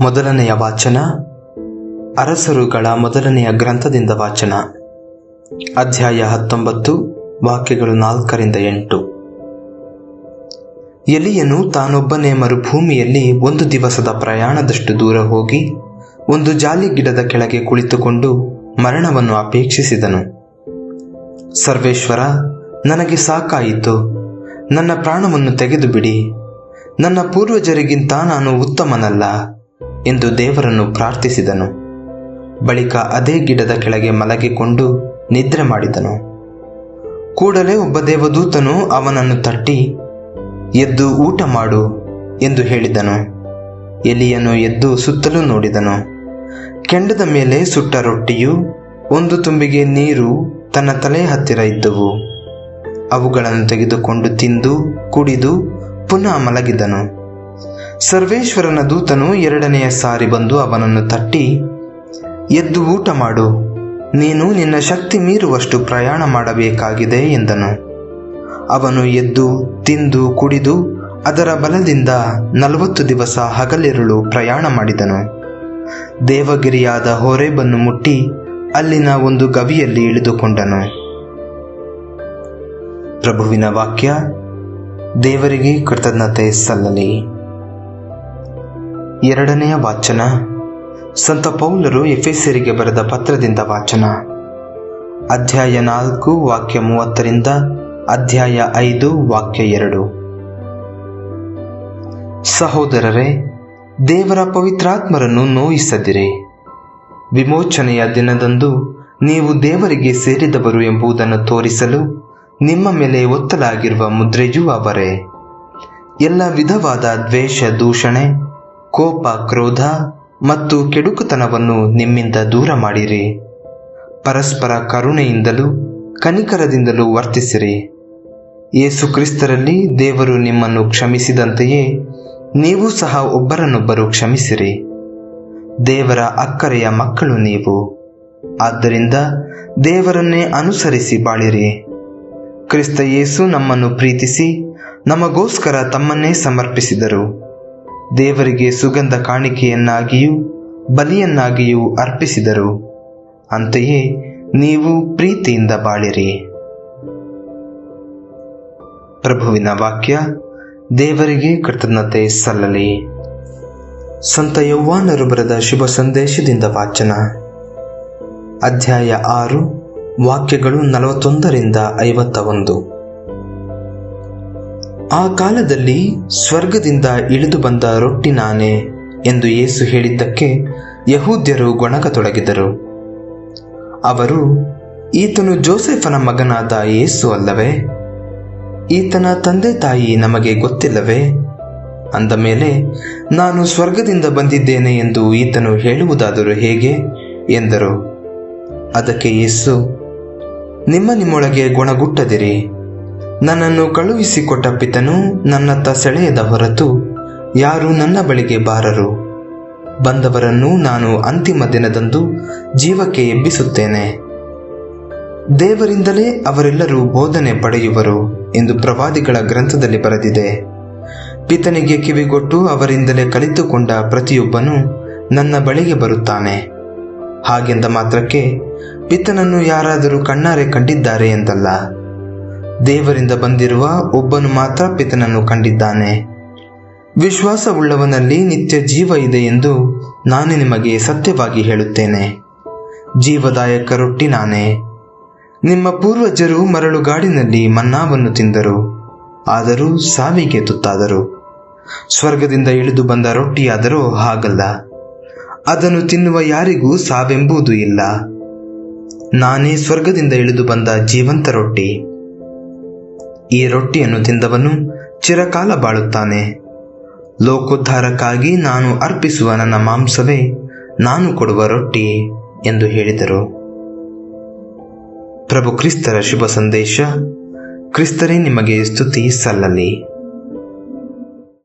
ಮೊದಲನೆಯ ವಾಚನ ಅರಸರುಗಳ ಮೊದಲನೆಯ ಗ್ರಂಥದಿಂದ ವಾಚನ. ಅಧ್ಯಾಯ 19, ವಾಕ್ಯಗಳು 4-8. ಎಲಿಯನು ತಾನೊಬ್ಬನೇ ಮರುಭೂಮಿಯಲ್ಲಿ 1 ದಿವಸದ ಪ್ರಯಾಣದಷ್ಟು ದೂರ ಹೋಗಿ ಒಂದು ಜಾಲಿ ಗಿಡದ ಕೆಳಗೆ ಕುಳಿತುಕೊಂಡು ಮರಣವನ್ನು ಅಪೇಕ್ಷಿಸಿದನು. ಸರ್ವೇಶ್ವರ, ನನಗೆ ಸಾಕಾಯಿತು, ನನ್ನ ಪ್ರಾಣವನ್ನು ತೆಗೆದು ಬಿಡಿ, ನನ್ನ ಪೂರ್ವಜರಿಗಿಂತ ನಾನು ಉತ್ತಮನಲ್ಲ ಎಂದು ದೇವರನ್ನು ಪ್ರಾರ್ಥಿಸಿದನು. ಬಳಿಕ ಅದೇ ಗಿಡದ ಕೆಳಗೆ ಮಲಗಿಕೊಂಡು ನಿದ್ರೆ ಮಾಡಿದನು. ಕೂಡಲೇ ಒಬ್ಬ ದೇವದೂತನು ಅವನನ್ನು ತಟ್ಟಿ, ಎದ್ದು ಊಟ ಮಾಡು ಎಂದು ಹೇಳಿದನು. ಎಲಿಯನು ಎದ್ದು ಸುತ್ತಲೂ ನೋಡಿದನು. ಕೆಂಡದ ಮೇಲೆ ಸುಟ್ಟ ರೊಟ್ಟಿಯು 1 ತುಂಬಿಗೆ ನೀರು ತನ್ನ ತಲೆಯ ಹತ್ತಿರ ಇದ್ದವು. ಅವುಗಳನ್ನು ತೆಗೆದುಕೊಂಡು ತಿಂದು ಕುಡಿದು ಪುನಃ ಮಲಗಿದನು. ಸರ್ವೇಶ್ವರನ ದೂತನು 2ನೆಯ ಸಾರಿ ಬಂದು ಅವನನ್ನು ತಟ್ಟಿ, ಎದ್ದು ಊಟ ಮಾಡು, ನೀನು ನಿನ್ನ ಶಕ್ತಿ ಮೀರುವಷ್ಟು ಪ್ರಯಾಣ ಮಾಡಬೇಕಾಗಿದೆ ಎಂದನು. ಅವನು ಎದ್ದು ತಿಂದು ಕುಡಿದು ಅದರ ಬಲದಿಂದ 40 ದಿವಸ ಹಗಲಿರುಳು ಪ್ರಯಾಣ ಮಾಡಿದನು. ದೇವಗಿರಿಯಾದ ಹೋರೇಬನ್ನು ಮುಟ್ಟಿ ಅಲ್ಲಿನ ಒಂದು ಗವಿಯಲ್ಲಿ ಇಳಿದುಕೊಂಡನು. ಪ್ರಭುವಿನ ವಾಕ್ಯ. ದೇವರಿಗೆ ಕೃತಜ್ಞತೆ ಸಲ್ಲಲಿ. 2ನೆಯ ವಾಚನ ಸಂತ ಪೌಲರು ಎಫೆಸರಿಗೆ ಬರೆದ ಪತ್ರದಿಂದ ವಾಚನ. ಅಧ್ಯಾಯ 4, ವಾಕ್ಯ 30ರಿಂದ ಅಧ್ಯಾಯ 5, ವಾಕ್ಯ 2. ಸಹೋದರರೇ, ದೇವರ ಪವಿತ್ರಾತ್ಮರನ್ನು ನೋಯಿಸದಿರಿ. ವಿಮೋಚನೆಯ ದಿನದಂದು ನೀವು ದೇವರಿಗೆ ಸೇರಿದವರು ಎಂಬುದನ್ನು ತೋರಿಸಲು ನಿಮ್ಮ ಮೇಲೆ ಒತ್ತಲಾಗಿರುವ ಮುದ್ರೆಯೂ ಅವರೇ. ಎಲ್ಲ ವಿಧವಾದ ದ್ವೇಷ, ದೂಷಣೆ, ಕೋಪ, ಕ್ರೋಧ ಮತ್ತು ಕೆಡುಕುತನವನ್ನು ನಿಮ್ಮಿಂದ ದೂರ ಮಾಡಿರಿ. ಪರಸ್ಪರ ಕರುಣೆಯಿಂದಲೂ ಕನಿಕರದಿಂದಲೂ ವರ್ತಿಸಿರಿ. ಯೇಸು ಕ್ರಿಸ್ತರಲ್ಲಿ ದೇವರು ನಿಮ್ಮನ್ನು ಕ್ಷಮಿಸಿದಂತೆಯೇ ನೀವು ಸಹ ಒಬ್ಬರನ್ನೊಬ್ಬರು ಕ್ಷಮಿಸಿರಿ. ದೇವರ ಅಕ್ಕರೆಯ ಮಕ್ಕಳು ನೀವು. ಆದ್ದರಿಂದ ದೇವರನ್ನೇ ಅನುಸರಿಸಿ ಬಾಳಿರಿ. ಕ್ರಿಸ್ತ ಯೇಸು ನಮ್ಮನ್ನು ಪ್ರೀತಿಸಿ ನಮಗೋಸ್ಕರ ತಮ್ಮನ್ನೇ ಸಮರ್ಪಿಸಿದರು. ದೇವರಿಗೆ ಸುಗಂಧ ಕಾಣಿಕೆಯನ್ನಾಗಿಯೂ ಬಲಿಯನ್ನಾಗಿಯೂ ಅರ್ಪಿಸಿದರು. ಅಂತೆಯೇ ನೀವು ಪ್ರೀತಿಯಿಂದ ಬಾಳಿರಿ. ಪ್ರಭುವಿನ ವಾಕ್ಯ. ದೇವರಿಗೆ ಕೃತಜ್ಞತೆ ಸಲ್ಲಲಿ. ಸಂತ ಯೌವಾನರು ಬರೆದ ಶುಭ ಸಂದೇಶದಿಂದ ವಾಚನ. ಅಧ್ಯಾಯ 6, ವಾಕ್ಯಗಳು 41ರಿಂದ 51. ಆ ಕಾಲದಲ್ಲಿ ಸ್ವರ್ಗದಿಂದ ಇಳಿದು ಬಂದ ರೊಟ್ಟಿ ನಾನೇ ಎಂದು ಯೇಸು ಹೇಳಿದ್ದಕ್ಕೆ ಯಹೂದ್ಯರು ಗೊಣಗತೊಡಗಿದರು. ಅವರು, ಈತನು ಜೋಸೆಫನ ಮಗನಾದ ಯೇಸು ಅಲ್ಲವೇ? ಈತನ ತಂದೆ ತಾಯಿ ನಮಗೆ ಗೊತ್ತಿಲ್ಲವೇ? ಅಂದ ಮೇಲೆ ನಾನು ಸ್ವರ್ಗದಿಂದ ಬಂದಿದ್ದೇನೆ ಎಂದು ಈತನು ಹೇಳುವುದಾದರೂ ಹೇಗೆ ಎಂದರು. ಅದಕ್ಕೆ ಯೇಸು, ನಿಮ್ಮೊಳಗೆ ಗೊಣಗುಟ್ಟದಿರಿ. ನನ್ನನ್ನು ಕಳುಹಿಸಿಕೊಟ್ಟ ಪಿತನು ನನ್ನತ್ತ ಸೆಳೆಯದ ಹೊರತು ಯಾರೂ ನನ್ನ ಬಳಿಗೆ ಬಾರರು. ಬಂದವರನ್ನು ನಾನು ಅಂತಿಮ ದಿನದಂದು ಜೀವಕ್ಕೆ ಎಬ್ಬಿಸುತ್ತೇನೆ. ದೇವರಿಂದಲೇ ಅವರೆಲ್ಲರೂ ಬೋಧನೆ ಪಡೆಯುವರು ಎಂದು ಪ್ರವಾದಿಗಳ ಗ್ರಂಥದಲ್ಲಿ ಬರೆದಿದೆ. ಪಿತನಿಗೆ ಕಿವಿಗೊಟ್ಟು ಅವರಿಂದಲೇ ಕಲಿತುಕೊಂಡ ಪ್ರತಿಯೊಬ್ಬನು ನನ್ನ ಬಳಿಗೆ ಬರುತ್ತಾನೆ. ಹಾಗೆಂದ ಮಾತ್ರಕ್ಕೆ ಪಿತನನ್ನು ಯಾರಾದರೂ ಕಣ್ಣಾರೆ ಕಂಡಿದ್ದಾರೆ ಎಂದಲ್ಲ. ದೇವರಿಂದ ಬಂದಿರುವ ಒಬ್ಬನು ಮಾತ್ರ ಪಿತನನ್ನು ಕಂಡಿದ್ದಾನೆ. ವಿಶ್ವಾಸವುಳ್ಳವನಲ್ಲಿ ನಿತ್ಯ ಜೀವ ಇದೆ ಎಂದು ನಾನು ನಿಮಗೆ ಸತ್ಯವಾಗಿ ಹೇಳುತ್ತೇನೆ. ಜೀವದಾಯಕ ರೊಟ್ಟಿ ನಾನೇ. ನಿಮ್ಮ ಪೂರ್ವಜರು ಮರಳುಗಾಡಿನಲ್ಲಿ ಮನ್ನಾವನ್ನು ತಿಂದರು, ಆದರೂ ಸಾವಿಗೆ ತುತ್ತಾದರು. ಸ್ವರ್ಗದಿಂದ ಇಳಿದು ಬಂದ ರೊಟ್ಟಿಯಾದರೂ ಹಾಗಲ್ಲ. ಅದನ್ನು ತಿನ್ನುವ ಯಾರಿಗೂ ಸಾವೆಂಬುದು ಇಲ್ಲ. ನಾನೇ ಸ್ವರ್ಗದಿಂದ ಇಳಿದು ಬಂದ ಜೀವಂತ ರೊಟ್ಟಿ. ಈ ರೊಟ್ಟಿಯನ್ನು ತಿಂದವನು ಚಿರಕಾಲ ಬಾಳುತ್ತಾನೆ. ಲೋಕೋದ್ಧಾರಕ್ಕಾಗಿ ನಾನು ಅರ್ಪಿಸುವ ನನ್ನ ಮಾಂಸವೇ ನಾನು ಕೊಡುವ ರೊಟ್ಟಿ ಎಂದು ಹೇಳಿದರು. ಪ್ರಭು ಕ್ರಿಸ್ತರ ಶುಭ ಸಂದೇಶ. ಕ್ರಿಸ್ತರೇ ನಿಮಗೆ ಸ್ತುತಿ ಸಲ್ಲಲಿ.